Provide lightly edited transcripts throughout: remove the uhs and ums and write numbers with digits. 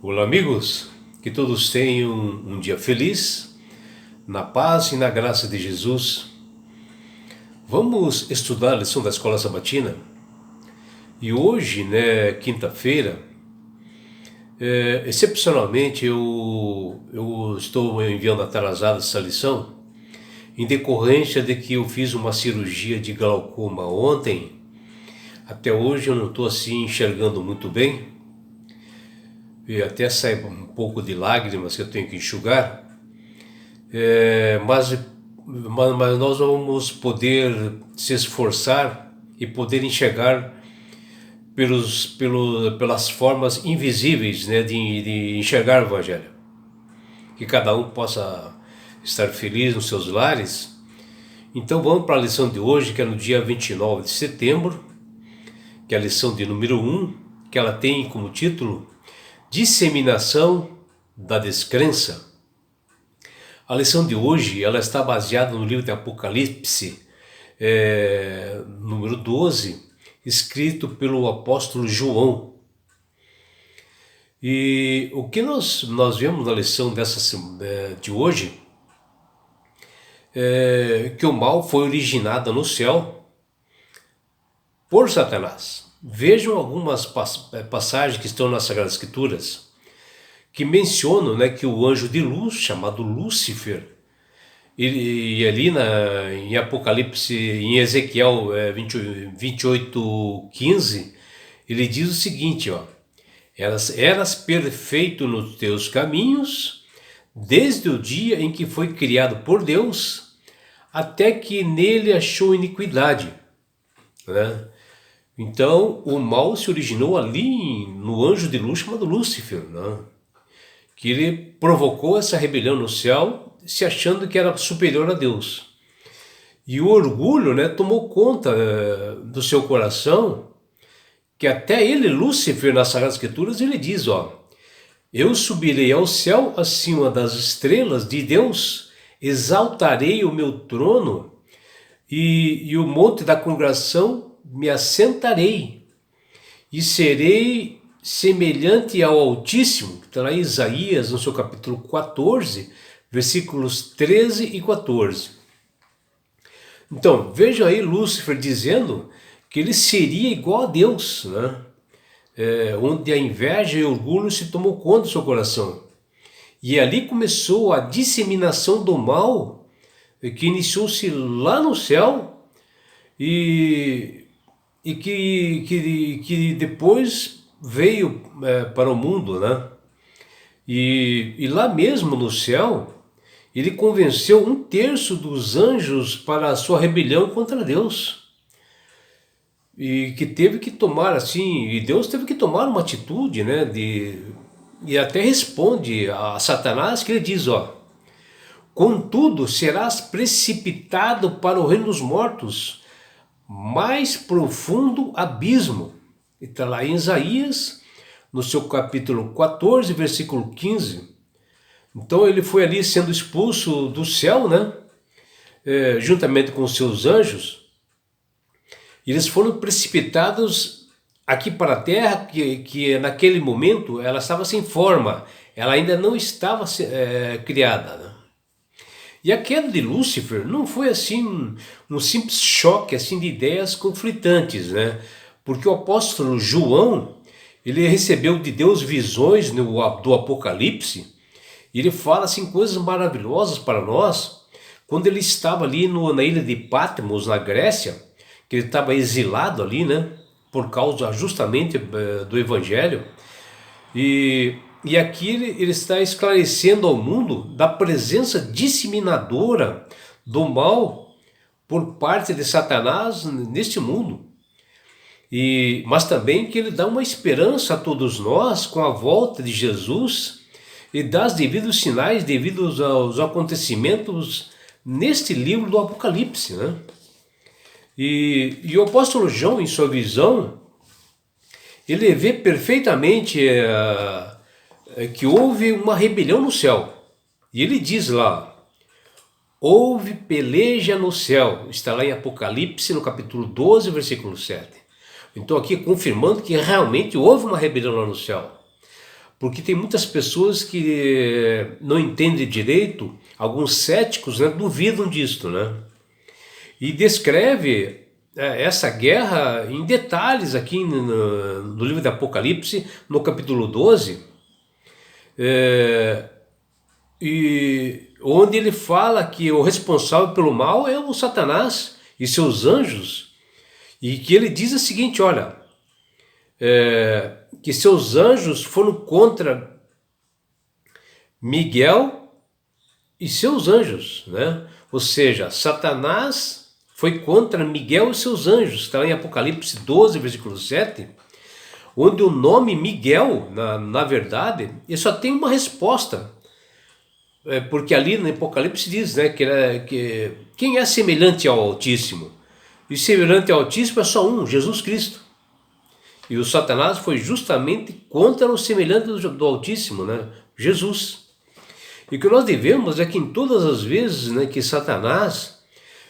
Olá, amigos, que todos tenham um dia feliz, na paz e na graça de Jesus. Vamos estudar a lição da Escola Sabatina e hoje, quinta-feira, excepcionalmente eu estou enviando atrasado essa lição em decorrência de que eu fiz uma cirurgia de glaucoma ontem. Até hoje eu não estou assim enxergando muito bem. E até sai um pouco de lágrimas que eu tenho que enxugar, mas nós vamos poder se esforçar e poder enxergar pelas formas invisíveis, de enxergar o Evangelho. Que cada um possa estar feliz nos seus lares. Então vamos para a lição de hoje, que é no dia 29 de setembro, que é a lição de número 1, que ela tem como título Disseminação da Descrença. A lição de hoje ela está baseada no livro de Apocalipse, número 12, escrito pelo apóstolo João. E o que nós vemos na lição de hoje é que o mal foi originado no céu por Satanás. Vejam algumas passagens que estão nas Sagradas Escrituras que mencionam, que o anjo de luz, chamado Lúcifer, e ali em Apocalipse, em Ezequiel 28:15, ele diz o seguinte, eras perfeito nos teus caminhos, desde o dia em que foi criado por Deus, até que nele achou iniquidade. Então, o mal se originou ali no anjo de luz chamado Lúcifer, que ele provocou essa rebelião no céu, se achando que era superior a Deus. E o orgulho tomou conta do seu coração, que até ele, Lúcifer, nas Sagradas Escrituras, ele diz, eu subirei ao céu acima das estrelas de Deus, exaltarei o meu trono e o monte da congregação me assentarei e serei semelhante ao Altíssimo, que está lá em Isaías, no seu capítulo 14, versículos 13 e 14. Então, vejam aí Lúcifer dizendo que ele seria igual a Deus, onde a inveja e o orgulho se tomou conta do seu coração. E ali começou a disseminação do mal, que iniciou-se lá no céu e que depois veio para o mundo, E lá mesmo no céu, ele convenceu 1/3 dos anjos para a sua rebelião contra Deus. E que teve que tomar e Deus teve que tomar uma atitude, e até responde a Satanás, que ele diz, contudo serás precipitado para o reino dos mortos, mais profundo abismo. E está lá em Isaías, no seu capítulo 14, versículo 15. Então ele foi ali sendo expulso do céu, juntamente com os seus anjos. E eles foram precipitados aqui para a terra, que naquele momento ela estava sem forma, ela ainda não estava criada. E a queda de Lúcifer não foi assim um simples choque de ideias conflitantes, porque o apóstolo João, ele recebeu de Deus visões do Apocalipse, e ele fala coisas maravilhosas para nós, quando ele estava ali na ilha de Patmos, na Grécia, que ele estava exilado ali, por causa justamente do Evangelho, e aqui ele está esclarecendo ao mundo da presença disseminadora do mal por parte de Satanás neste mundo. Mas também que ele dá uma esperança a todos nós com a volta de Jesus e dá os devidos sinais devidos aos acontecimentos neste livro do Apocalipse. E o apóstolo João, em sua visão, ele vê perfeitamente que houve uma rebelião no céu. E ele diz lá, houve peleja no céu. Está lá em Apocalipse, no capítulo 12, versículo 7. Então aqui confirmando que realmente houve uma rebelião lá no céu. porque tem muitas pessoas que não entendem direito, alguns céticos, né, duvidam disto, né? E descreve essa guerra em detalhes aqui no livro do Apocalipse, no capítulo 12, e onde ele fala que o responsável pelo mal é o Satanás e seus anjos, e que ele diz o seguinte, olha, que seus anjos foram contra Miguel e seus anjos, né? Ou seja, Satanás foi contra Miguel e seus anjos, está lá em Apocalipse 12, versículo 7, onde o nome Miguel, na verdade, ele só tem uma resposta, porque ali no Apocalipse diz, né, que quem é semelhante ao Altíssimo? E semelhante ao Altíssimo é só um, Jesus Cristo. E o Satanás foi justamente contra o semelhante do Altíssimo, né, Jesus. E o que nós devemos é que em todas as vezes, né, que Satanás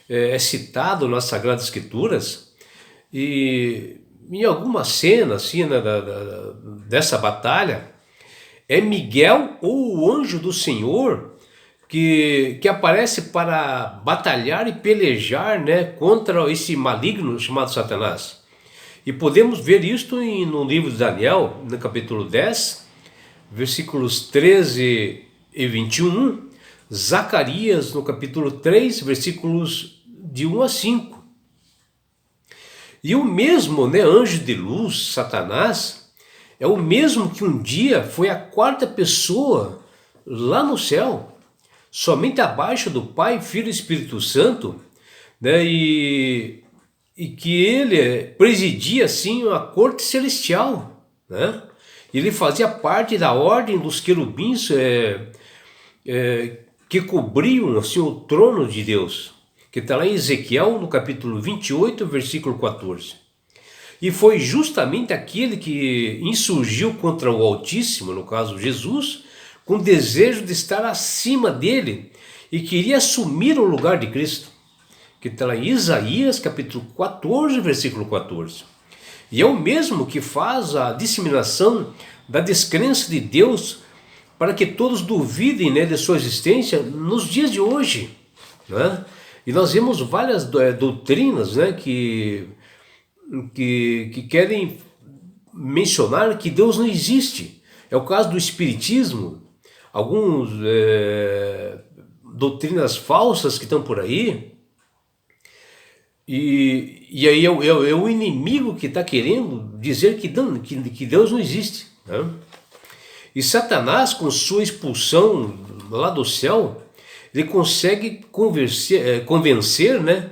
é citado nas Sagradas Escrituras, e em alguma cena assim, né, dessa batalha, é Miguel ou o anjo do Senhor que aparece para batalhar e pelejar, né, contra esse maligno chamado Satanás. E podemos ver isto no livro de Daniel, no capítulo 10, versículos 13 e 21, Zacarias, no capítulo 3, versículos de 1 a 5. E o mesmo, né, anjo de luz, Satanás, é o mesmo que um dia foi a quarta pessoa lá no céu, somente abaixo do Pai, Filho e Espírito Santo, né, e que ele presidia assim a corte celestial, né? Ele fazia parte da ordem dos querubins que cobriam assim, o trono de Deus, que está lá em Ezequiel, no capítulo 28, versículo 14. E foi justamente aquele que insurgiu contra o Altíssimo, no caso Jesus, com desejo de estar acima dele e queria assumir o lugar de Cristo, que está lá em Isaías, capítulo 14, versículo 14. E é o mesmo que faz a disseminação da descrença de Deus para que todos duvidem, né, de sua existência nos dias de hoje, né? E nós vemos várias doutrinas, né, que querem mencionar que Deus não existe. É o caso do Espiritismo, algumas doutrinas falsas que estão por aí. E aí é o inimigo que está querendo dizer que Deus não existe, né? E Satanás, com sua expulsão lá do céu, ele consegue convencer, né,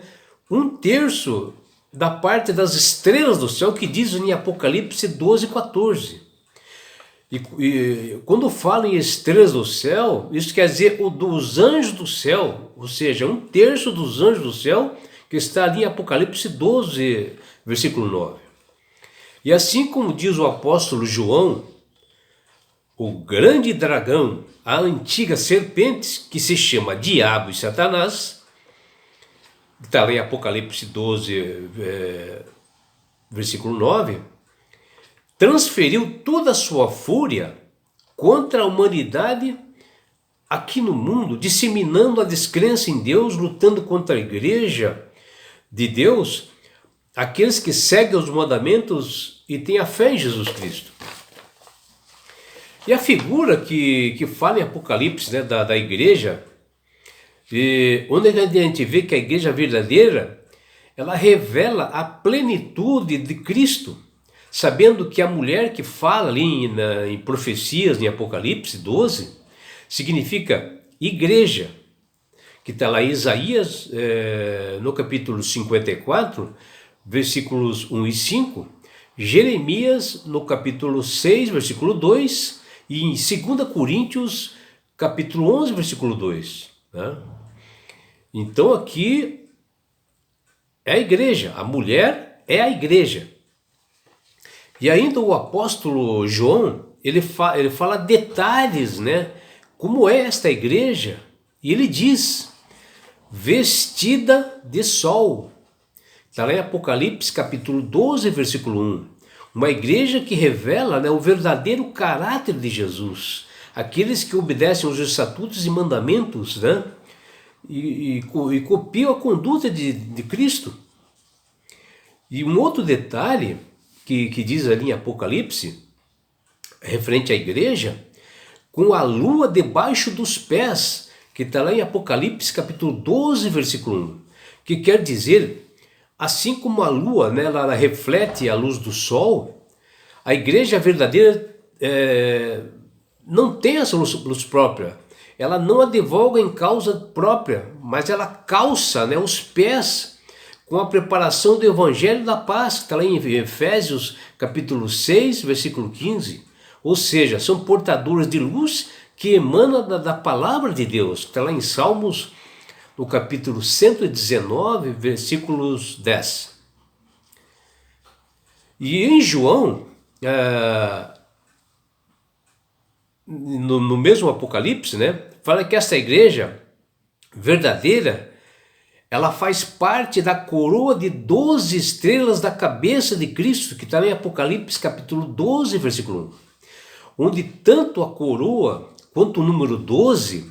um terço da parte das estrelas do céu, que diz em Apocalipse 12, 14. E quando fala em estrelas do céu, isso quer dizer dos anjos do céu, ou seja, um terço dos anjos do céu, que está ali em Apocalipse 12, versículo 9. E assim como diz o apóstolo João, o grande dragão, a antiga serpente, que se chama Diabo e Satanás, está lá em Apocalipse 12, versículo 9, transferiu toda a sua fúria contra a humanidade aqui no mundo, disseminando a descrença em Deus, lutando contra a igreja de Deus, aqueles que seguem os mandamentos e têm a fé em Jesus Cristo. E a figura que fala em Apocalipse, né, da igreja, onde a gente vê que a igreja verdadeira, ela revela a plenitude de Cristo, sabendo que a mulher que fala ali em profecias, em Apocalipse 12, significa igreja, que está lá em Isaías, no capítulo 54, versículos 1 e 5, Jeremias, no capítulo 6, versículo 2, e em 2 Coríntios, capítulo 11, versículo 2. Né? Então aqui é a igreja, a mulher é a igreja. E ainda o apóstolo João, ele fala detalhes, né, como é esta igreja, e ele diz, vestida de sol. Está lá em Apocalipse capítulo 12, versículo 1. Uma igreja que revela, né, o verdadeiro caráter de Jesus. Aqueles que obedecem aos estatutos e mandamentos, né, e copiam a conduta de Cristo. E um outro detalhe que diz ali em Apocalipse, referente à igreja, com a lua debaixo dos pés, que está lá em Apocalipse capítulo 12, versículo 1, que quer dizer, assim como a lua, né, ela reflete a luz do sol, a igreja verdadeira não tem essa luz própria, ela não a divulga em causa própria, mas ela calça, né, os pés com a preparação do evangelho da paz, que está lá em Efésios capítulo 6, versículo 15, ou seja, são portadores de luz que emana da palavra de Deus, que está lá em Salmos, no capítulo 119, versículos 10. E em João, no mesmo Apocalipse, né, fala que essa igreja verdadeira, ela faz parte da coroa de 12 estrelas da cabeça de Cristo, que está lá em Apocalipse capítulo 12, versículo 1, onde tanto a coroa quanto o número 12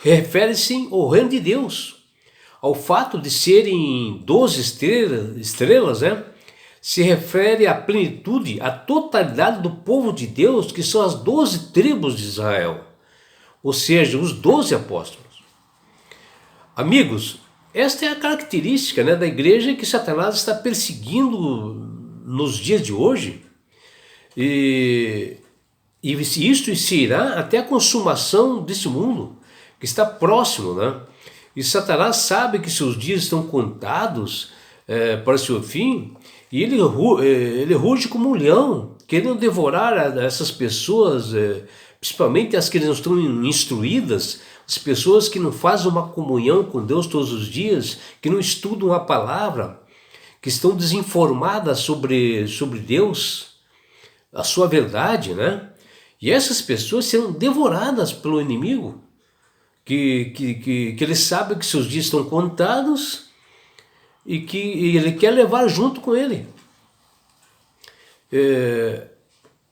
refere-se ao reino de Deus. Ao fato de serem 12 estrelas, né, se refere à plenitude, à totalidade do povo de Deus, que são as 12 tribos de Israel, ou seja, os 12 apóstolos. Amigos, esta é a característica, né, da igreja que Satanás está perseguindo nos dias de hoje, e isto se irá até a consumação deste mundo, que está próximo, né? E Satanás sabe que seus dias estão contados para o seu fim, e ele ruge como um leão, querendo devorar essas pessoas, principalmente as que não estão instruídas, as pessoas que não fazem uma comunhão com Deus todos os dias, que não estudam a palavra, que estão desinformadas sobre Deus, a sua verdade, né? E essas pessoas serão devoradas pelo inimigo, que ele sabe que seus dias estão contados e que ele quer levar junto com ele.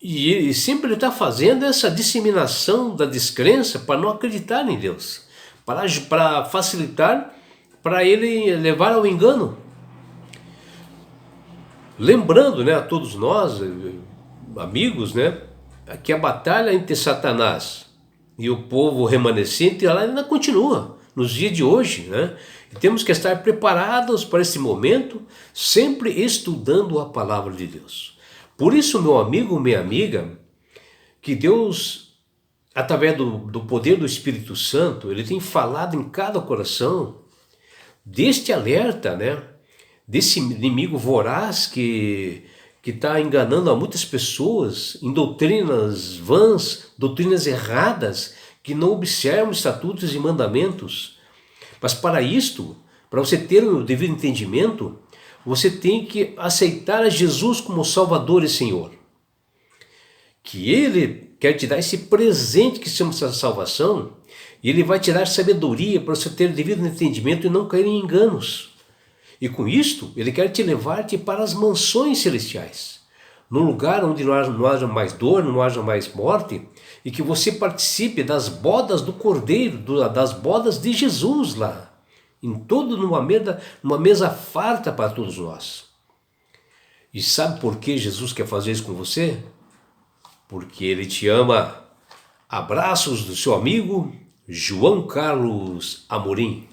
E sempre ele está fazendo essa disseminação da descrença para não acreditar em Deus, para facilitar, para ele levar ao engano. Lembrando, né, a todos nós, amigos, né, que a batalha entre Satanás e o povo remanescente ela ainda continua nos dias de hoje, né? E temos que estar preparados para esse momento, sempre estudando a palavra de Deus. Por isso, meu amigo, minha amiga, que Deus, através do poder do Espírito Santo, ele tem falado em cada coração deste alerta, né? Desse inimigo voraz que está enganando a muitas pessoas em doutrinas vãs, doutrinas erradas, que não observam estatutos e mandamentos. Mas para isto, para você ter o devido entendimento, você tem que aceitar a Jesus como Salvador e Senhor. Que Ele quer te dar esse presente que chama-se a salvação, e Ele vai te dar sabedoria para você ter o devido entendimento e não cair em enganos. E com isto, Ele quer te levar-te para as mansões celestiais, num lugar onde não haja mais dor, não haja mais morte, e que você participe das bodas do Cordeiro, das bodas de Jesus lá, numa mesa farta para todos nós. E sabe por que Jesus quer fazer isso com você? Porque Ele te ama. Abraços do seu amigo João Carlos Amorim.